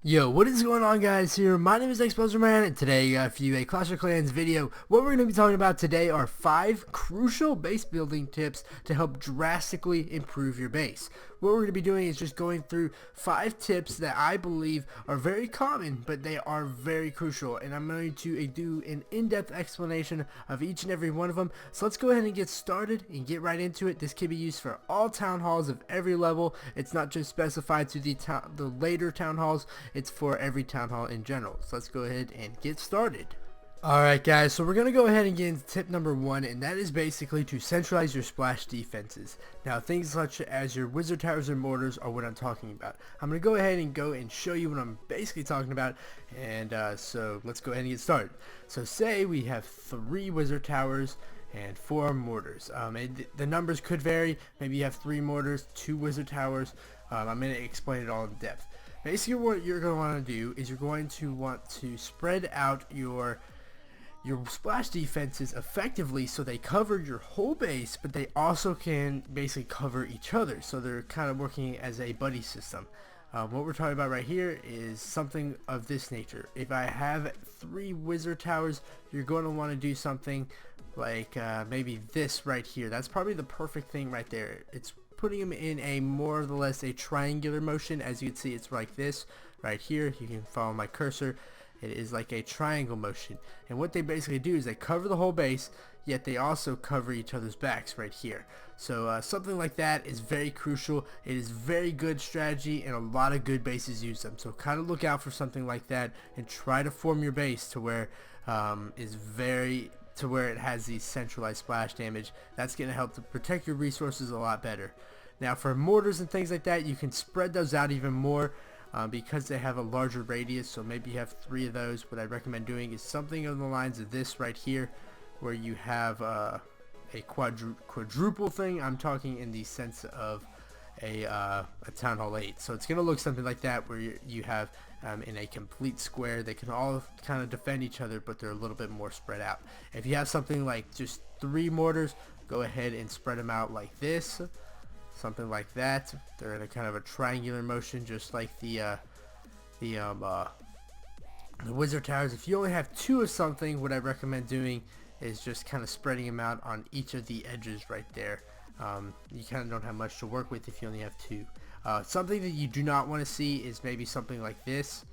Yo, what is going on, guys? Here, my name is xBuzzerman, and today I got for you a Clash of Clans video. What we're going to be talking about today are 5 crucial base building tips to help drastically improve your base. What we're going to be doing is just going through 5 tips that I believe are very common, but they are very crucial, and I'm going to do an in-depth explanation of each and every one of them. So let's go ahead and get started and get right into it. This can be used for all town halls of every level. It's not just specified to the later town halls. It's for every town hall in general. So let's go ahead and get started. Alright guys, so we're going to go ahead and get into tip number 1, and that is basically to centralize your splash defenses. Now things such as your wizard towers and mortars are what I'm talking about. I'm going to go ahead and show you what I'm basically talking about, and so let's go ahead and get started. So say we have 3 wizard towers and 4 mortars. The numbers could vary. Maybe you have 3 mortars, 2 wizard towers. I'm going to explain it all in depth. Basically what you're going to want to do is you're going to want to spread out your splash defenses effectively so they cover your whole base, but they also can basically cover each other, so they're kind of working as a buddy system. What we're talking about right here is something of this nature. If I have 3 wizard towers, you're going to want to do something like maybe this right here. That's probably the perfect thing right there. It's putting them in a more or less a triangular motion. As you can see, it's like this right here. You can follow my cursor. It is like a triangle motion, and what they basically do is they cover the whole base, yet they also cover each other's backs right here. So something like that is very crucial. It is very good strategy, and a lot of good bases use them. So kind of look out for something like that and try to form your base to where it has the centralized splash damage. That's going to help to protect your resources a lot better. Now for mortars and things like that, you can spread those out even more because they have a larger radius. So maybe you have 3 of those. What I recommend doing is something on the lines of this right here, where you have a quadruple thing. I'm talking in the sense of a Town Hall 8. So it's going to look something like that, where you have in a complete square. They can all kind of defend each other, but they're a little bit more spread out. If you have something like just 3 mortars, go ahead and spread them out like this, something like that. They're in a kind of a triangular motion, just like the wizard towers. If you only have 2 of something, what I recommend doing is just kind of spreading them out on each of the edges right there. You kind of don't have much to work with if you only have 2. Something that you do not want to see is maybe something like this.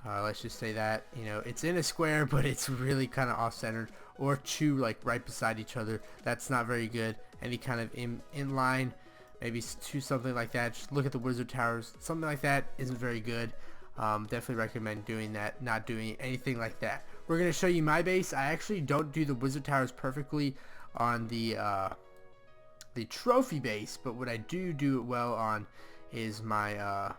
Let's just say that, you know, it's in a square, but it's really kind of off-centered, or 2 like right beside each other. That's not very good. Any kind of in line, maybe 2 something like that. Just look at the wizard towers. Something like that isn't very good. Definitely recommend doing that, not doing anything like that. We're going to show you my base. I actually don't do the wizard towers perfectly on the trophy base, but what I do it well on is my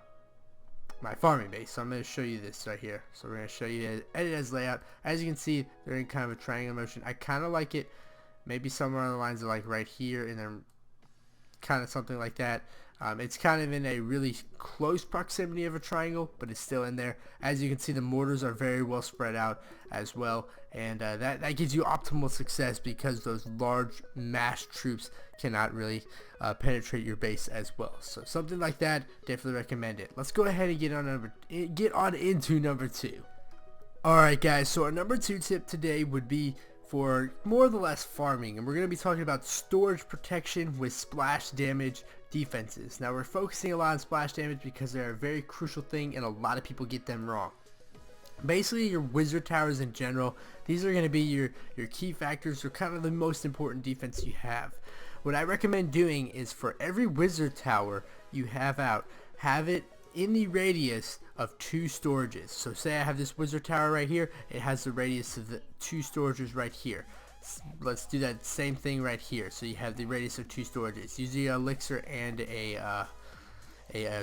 my farming base. So I'm going to show you this right here. So we're going to show you edit as layout. As you can see, they're in kind of a triangular motion. I kind of like it maybe somewhere on the lines of like right here, and then kind of something like that. It's kind of in a really close proximity of a triangle, but it's still in there. As you can see, the mortars are very well spread out as well, and that gives you optimal success because those large massed troops cannot really penetrate your base as well. So something like that, definitely recommend it. Let's go ahead and get on into number 2. Alright guys, so our number 2 tip today would be for more or less farming, and we're going to be talking about storage protection with splash damage defenses. Now we're focusing a lot on splash damage because they're a very crucial thing, and a lot of people get them wrong. Basically, your wizard towers in general, these are going to be your key factors, or kind of the most important defense you have. What I recommend doing is for every wizard tower you have out, have it in the radius of 2 storages. So say I have this wizard tower right here, it has the radius of the 2 storages right here. Let's do that same thing right here. So you have the radius of 2 storages, usually an elixir and a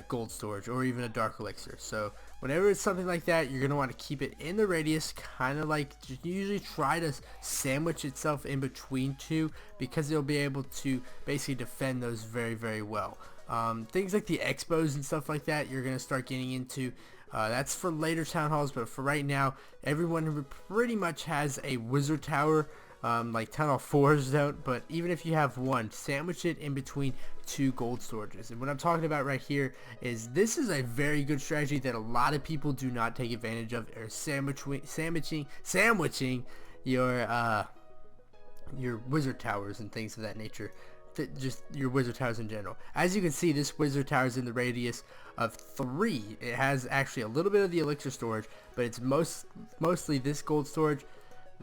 gold storage, or even a dark elixir. So whenever it's something like that, you're going to want to keep it in the radius, kind of like usually try to sandwich itself in between 2, because it'll be able to basically defend those very, very well. Things like the expos and stuff like that, you're going to start getting into. That's for later town halls, but for right now, everyone pretty much has a wizard tower like Town Hall 4s don't, but even if you have one, sandwich it in between 2 gold storages. And what I'm talking about right here is this is a very good strategy that a lot of people do not take advantage of, or sandwiching your wizard towers and things of that nature. Just your wizard towers in general. As you can see, this wizard tower is in the radius of 3. It has actually a little bit of the elixir storage, but it's mostly this gold storage,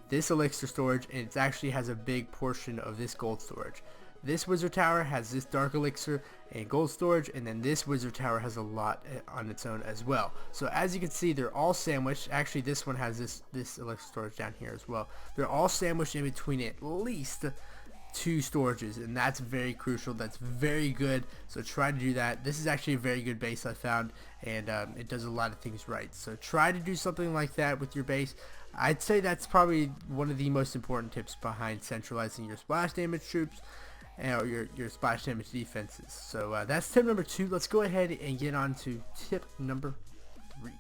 this elixir storage, and it actually has a big portion of this gold storage. This wizard tower has this dark elixir and gold storage, and then this wizard tower has a lot on its own as well. So as you can see, they're all sandwiched. Actually, this one has this elixir storage down here as well. They're all sandwiched in between at least 2 storages, and that's very crucial. That's very good, so try to do that. This is actually a very good base I found, and it does a lot of things right. So try to do something like that with your base. I'd say that's probably one of the most important tips behind centralizing your splash damage troops or your splash damage defenses. So that's tip number 2. Let's go ahead and get on to tip number 3.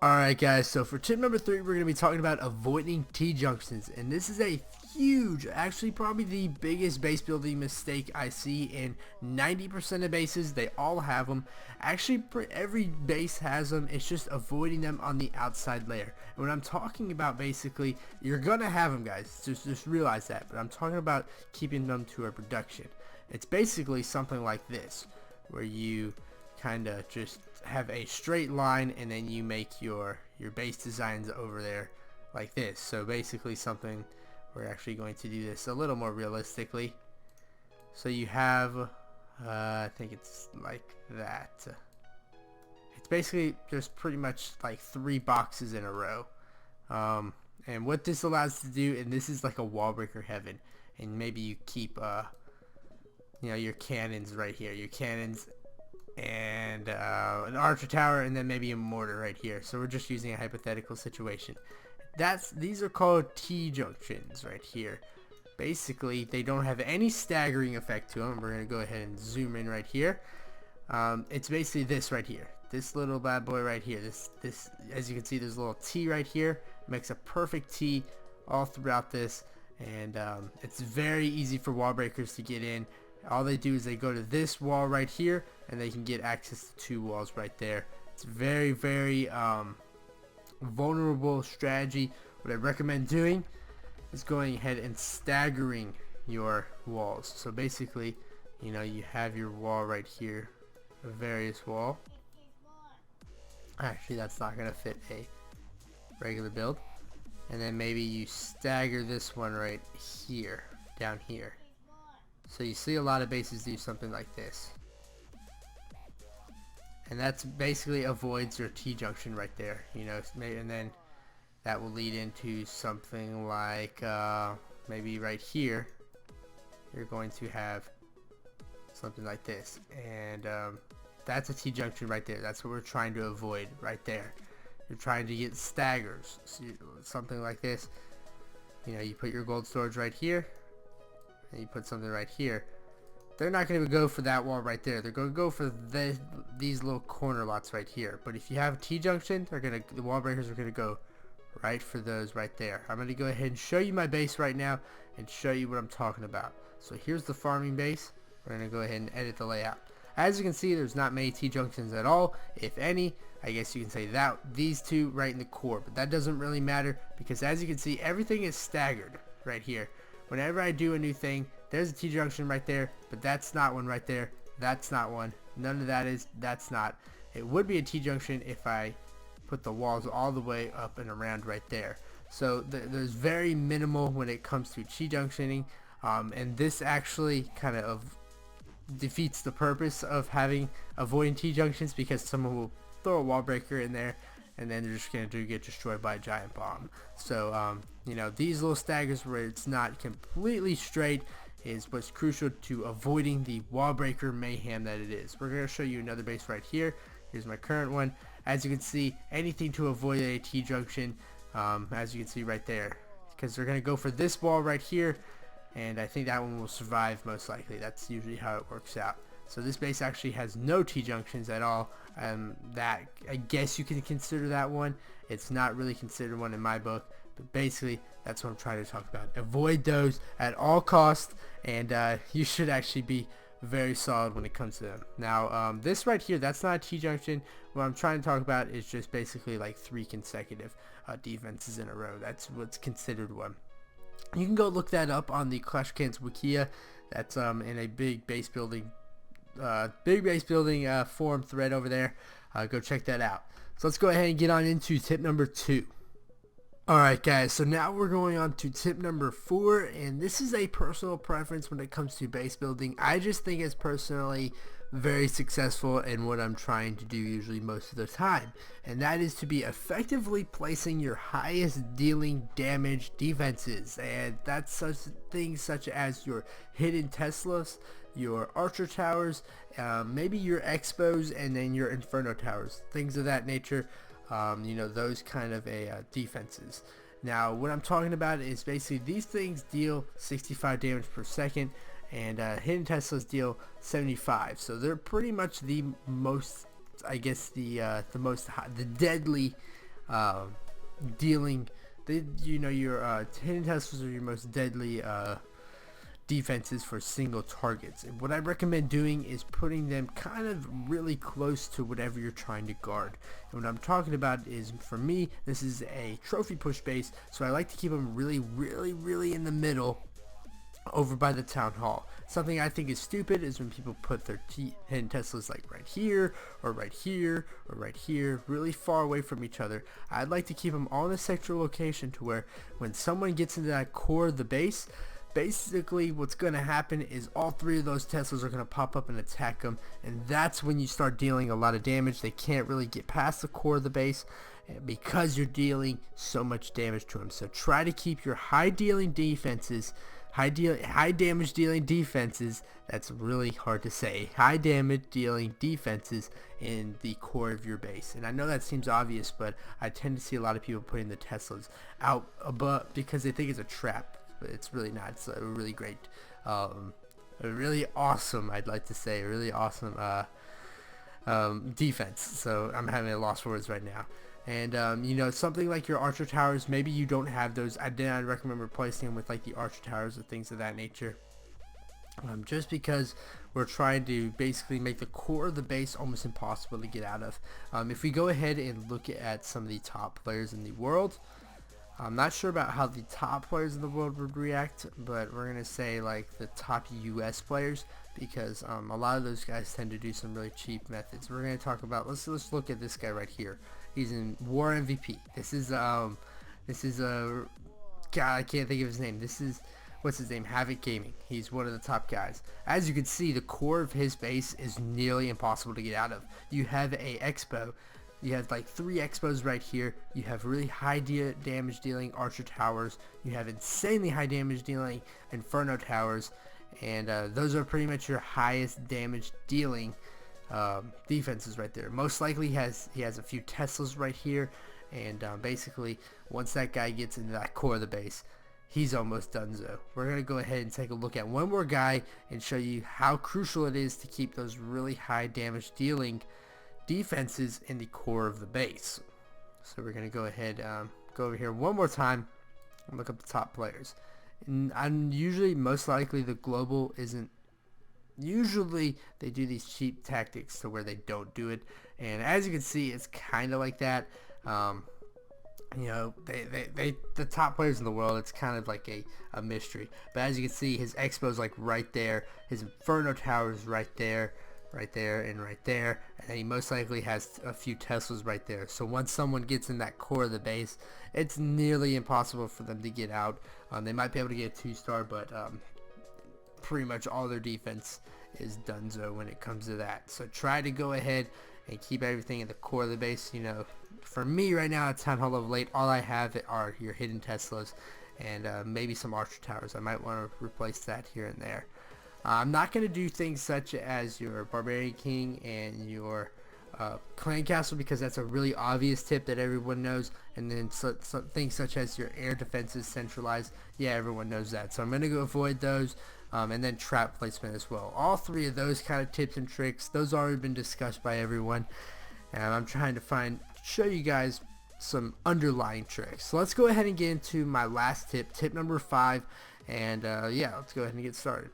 Alright guys, so for tip number 3, we're going to be talking about avoiding T-junctions, and this is a huge, actually probably the biggest base building mistake I see in 90% of bases. They all have them. Actually, every base has them. It's just avoiding them on the outside layer. And when I'm talking about, basically, you're gonna have them, guys. Just realize that. But I'm talking about keeping them to a reduction. It's basically something like this, where you kind of just have a straight line, and then you make your base designs over there like this. So basically something, we're actually going to do this a little more realistically. So you have I think it's like that. It's basically just pretty much like 3 boxes in a row, and what this allows to do, and this is like a wall breaker heaven, and maybe you keep your cannons right here, your cannons, and an archer tower, and then maybe a mortar right here. So we're just using a hypothetical situation. These are called T-junctions right here. Basically, they don't have any staggering effect to them. We're going to go ahead and zoom in right here. It's basically this right here. This little bad boy right here. This, as you can see, there's a little T right here. It makes a perfect T all throughout this. And it's very easy for wall breakers to get in. All they do is they go to this wall right here, and they can get access to 2 walls right there. It's very, very vulnerable strategy. What I recommend doing is going ahead and staggering your walls. So basically, you have your wall right here, a various wall. Actually, that's not going to fit a regular build. And then maybe you stagger this one right here, down here. So you see a lot of bases do something like this. And that's basically avoids your T-junction right there, and then that will lead into something like maybe right here you're going to have something like this, and that's a T-junction right there. That's what we're trying to avoid right there. You're trying to get staggers, so something like this. You put your gold storage right here, and you put something right here. They're not going to go for that wall right there. They're going to go for these little corner lots right here. But if you have a T-junction, the wall breakers are going to go right for those right there. I'm going to go ahead and show you my base right now and show you what I'm talking about. So here's the farming base. We're going to go ahead and edit the layout. As you can see, there's not many T-junctions at all, if any. I guess you can say that these 2 right in the core, but that doesn't really matter, because as you can see, everything is staggered right here. Whenever I do a new thing, there's a T-junction right there, but that's not one right there. That's not one. None of that is. That's not. It would be a T-junction if I put the walls all the way up and around right there. So there's very minimal when it comes to T-junctioning, and this actually kind of defeats the purpose of avoiding T-junctions, because someone will throw a wall breaker in there, and then they're just going to get destroyed by a giant bomb. So these little staggers where it's not completely straight is what's crucial to avoiding the wall breaker mayhem that it is. We're going to show you another base right here. Here's my current one. As you can see, anything to avoid a T-junction, as you can see right there, because they're going to go for this wall right here, and I think that one will survive most likely. That's usually how it works out. So this base actually has no T-junctions at all. That, I guess you can consider that one. It's not really considered one in my book, But basically, that's what I'm trying to talk about. Avoid those at all costs, and you should actually be very solid when it comes to them. Now, this right here, that's not a T-junction. What I'm trying to talk about is just basically like 3 consecutive defenses in a row. That's what's considered one. You can go look that up on the Clash of Clans Wikia. That's in a big base building forum thread over there. Go check that out. So let's go ahead and get on into tip number 2. Alright guys, so now we're going on to tip number 4, and this is a personal preference when it comes to base building. I just think it's personally very successful in what I'm trying to do usually most of the time, and that is to be effectively placing your highest dealing damage defenses, and that's such things such as your hidden Teslas, your archer towers, maybe your expos, and then your inferno towers, things of that nature. You know, those kind of defenses. Now what I'm talking about is basically these things deal 65 damage per second, and hidden Teslas deal 75, so they're pretty much the most, I guess, the deadly dealing. You know, your hidden Teslas are your most deadly defenses for single targets. And what I recommend doing is putting them kind of really close to whatever you're trying to guard. And what I'm talking about is, for me, this is a trophy push base, so I like to keep them really in the middle, over by the town hall. Something I think is stupid is when people put their hidden Teslas like right here or right here or right here, really far away from each other. I'd like to keep them all in a central location to where when someone gets into that core of the base, basically what's going to happen is all 3 of those Teslas are going to pop up and attack them, and that's when you start dealing a lot of damage. They can't really get past the core of the base because you're dealing so much damage to them. So try to keep your high damage dealing defenses, that's really hard to say, high damage dealing defenses in the core of your base. And I know that seems obvious, but I tend to see a lot of people putting the Teslas out above because they think it's a trap. But it's really not. It's a really great, a really awesome, I'd like to say, a really awesome defense. So I'm having a loss for words right now. And you know, something like your archer towers, maybe you don't have those. I'd recommend replacing them with like the archer towers or things of that nature. Just because we're trying to basically make the core of the base almost impossible to get out of. If we go ahead and look at some of the top players in the world, I'm not sure about how the top players in the world would react, but we're going to say like the top US players, because a lot of those guys tend to do some really cheap methods. We're going to talk about, let's look at this guy right here. He's in War MVP. This is a God, I can't think of his name. This is, what's his name? Havoc Gaming. He's one of the top guys. As you can see, the core of his base is nearly impossible to get out of. You have a expo. You have like 3 expos right here. You have really high damage dealing archer towers. You have insanely high damage dealing inferno towers, and those are pretty much your highest damage dealing defenses right there. Most likely he has a few Teslas right here, and basically once that guy gets into that core of the base, he's almost donezo. We're going to go ahead and take a look at one more guy and show you how crucial it is to keep those really high damage dealing defenses in the core of the base. So we're going to go ahead, go over here one more time and look up the top players. And usually, most likely, the global isn't. Usually they do these cheap tactics to where they don't do it, and as you can see, it's kind of like that. You know, the top players in the world, it's kind of like a mystery. But as you can see, his expo's like right there, his inferno tower is right there, and right there, and then he most likely has a few Teslas right there. So once someone gets in that core of the base, it's nearly impossible for them to get out. They might be able to get a 2-star, but pretty much all their defense is donezo when it comes to that. So try to go ahead and keep everything in the core of the base. You know, for me right now at Town Hall Level 8, all I have are your hidden Teslas and maybe some archer towers. I might want to replace that here and there. I'm not going to do things such as your Barbarian King and your Clan Castle, because that's a really obvious tip that everyone knows, and then things such as your air defenses centralized, yeah, everyone knows that. So I'm going to go avoid those, and then trap placement as well. All 3 of those kind of tips and tricks, those already been discussed by everyone, and I'm trying to show you guys some underlying tricks. So let's go ahead and get into my last tip number 5, and yeah, let's go ahead and get started.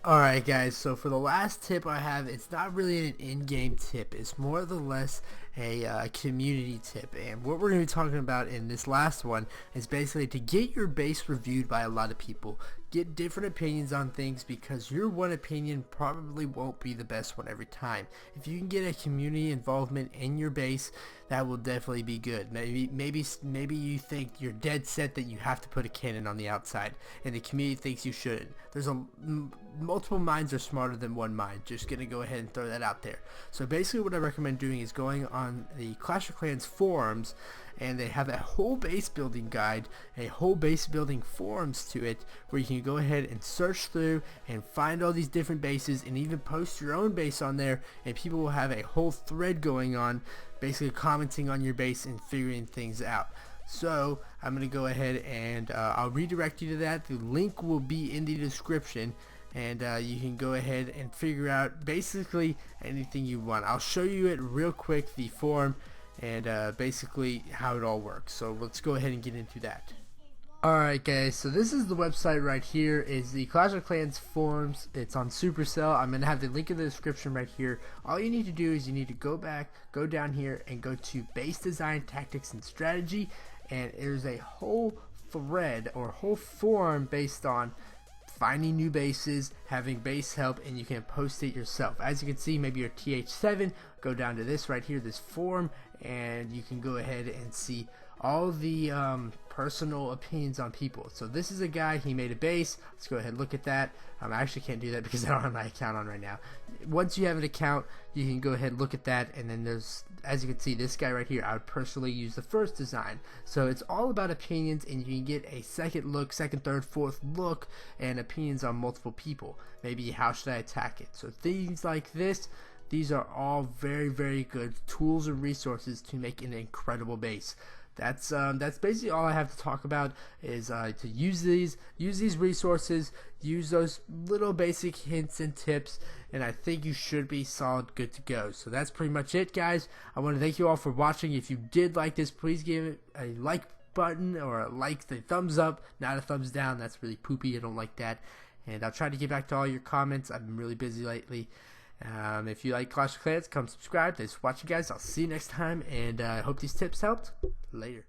Alright guys, so for the last tip I have, it's not really an in-game tip, it's more or less a community tip, and what we're going to be talking about in this last one is basically to get your base reviewed by a lot of people. Get different opinions on things, because your one opinion probably won't be the best one every time. If you can get a community involvement in your base, that will definitely be good. Maybe you think you're dead set that you have to put a cannon on the outside, and the community thinks you shouldn't. There's multiple minds are smarter than one mind. Just gonna go ahead and throw that out there. So basically what I recommend doing is going on the Clash of Clans forums, and they have a whole base building guide, a whole base building forums to it, where you can go ahead and search through and find all these different bases, and even post your own base on there, and people will have a whole thread going on, basically commenting on your base and figuring things out. So I'm going to go ahead and I'll redirect you to that. The link will be in the description, and you can go ahead and figure out basically anything you want. I'll show you it real quick, the forum, and basically how it all works. So let's go ahead and get into that. Alright guys, so this is the website right here, is the Clash of Clans forums. It's on Supercell. I'm going to have the link in the description right here. All you need to do is you need to go down here and go to base design, tactics, and strategy, and there's a whole thread or whole forum based on finding new bases, having base help, and you can post it yourself. As you can see, maybe you're TH7, go down to this right here, this forum, and you can go ahead and see all the personal opinions on people. So this is a guy, he made a base. Let's go ahead and look at that. I actually can't do that because I don't have my account on right now. Once you have an account, you can go ahead and look at that, and then there's, as you can see, this guy right here, I would personally use the first design. So it's all about opinions, and you can get a second look, second, third, fourth look, and opinions on multiple people. Maybe how should I attack it? So things like this, these are all very, very good tools and resources to make an incredible base. That's basically all I have to talk about, is to use these resources, use those little basic hints and tips, and I think you should be solid good to go. So that's pretty much it, guys. I want to thank you all for watching. If you did like this, please give it a like button, or the thumbs up, not a thumbs down. That's really poopy. I don't like that. And I'll try to get back to all your comments. I've been really busy lately. If you like Clash of Clans, come subscribe. Thanks for watching, guys. I'll see you next time, and I hope these tips helped. Later.